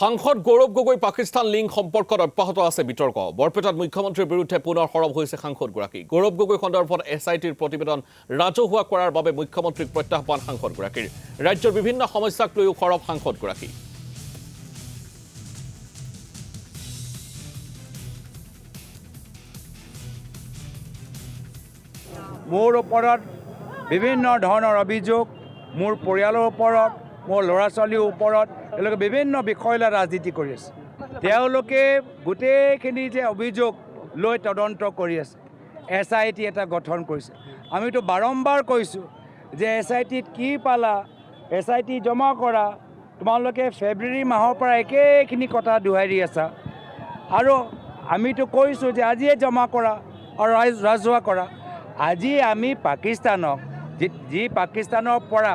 সাংসদ গৌৰৱ গগৈ পাকিস্তান লিংক সম্পৰ্কত অব্যাহত আছে বিতৰ্ক। বৰপেটাত মুখ্যমন্ত্ৰীৰ বিৰুদ্ধে পুনৰ সৰব হৈছে সাংসদগৰাকী। গৌৰৱ গগৈ সন্দৰ্ভত SITৰ প্ৰতিবেদন ৰাজহুৱা কৰাৰ বাবে মুখ্যমন্ত্ৰীক প্ৰত্যাহ্বান সাংসদগৰাকীৰ। ৰাজ্যৰ বিভিন্ন সমস্যাক লৈও সৰব সাংসদগৰাকী। মোৰ ওপৰত বিভিন্ন ধৰণৰ অভিযোগ, মোৰ পৰিয়ালৰ ওপৰত, মোৰ ল'ৰা ছোৱালীৰ ওপৰত তেওঁলোকে বিভিন্ন বিষয় লৈ ৰাজনীতি কৰি আছে। তেওঁলোকে গোটেইখিনি যে অভিযোগ লৈ তদন্ত কৰি আছে। SIT এটা গঠন কৰিছে। আমিতো বাৰম্বাৰ কৈছোঁ যে SITত কি পালা, SIT জমা কৰা, তোমালোকে ফেব্ৰুৱাৰী মাহৰ পৰা একেখিনি কথা দোহাৰি আছা। আৰু আমিতো কৈছোঁ যে আজিয়ে জমা কৰা আৰু ৰাজহুৱা কৰা। আজি আমি পাকিস্তানক যি পাকিস্তানৰ পৰা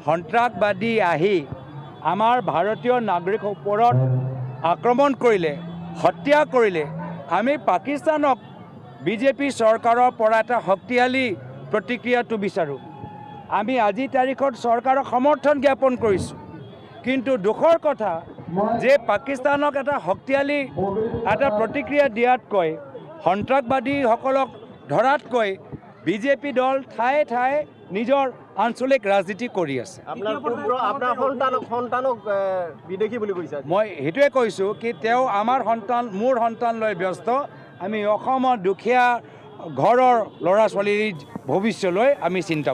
সন্ত্ৰাসবাদী আহি আমাৰ ভাৰতীয় নাগৰিকৰ ওপৰত আক্ৰমণ কৰিলে, হত্যা কৰিলে, আমি পাকিস্তানক বিজেপি চৰকাৰৰ পৰা এটা শক্তিশালী প্ৰতিক্ৰিয়াটো বিচাৰোঁ। আমি আজি তাৰিখত চৰকাৰক সমৰ্থন জ্ঞাপন কৰিছোঁ, কিন্তু দুখৰ কথা যে পাকিস্তানক এটা শক্তিশালী এটা প্ৰতিক্ৰিয়া দিয়াতকৈ, সন্ত্ৰাসবাদীসকলক ধৰাতকৈ বিজেপি দল ঠায়ে ঠায়ে নিজৰ আঞ্চলিক ৰাজনীতি কৰি আছে। বিদেশী বুলি কৈছে। মই সেইটোৱে কৈছোঁ কি তেওঁ আমাৰ সন্তান, মোৰ সন্তান লৈ ব্যস্ত। আমি অসমৰ দুখীয়া ঘৰৰ ল'ৰা ছোৱালীৰ ভৱিষ্যলৈ আমি চিন্তা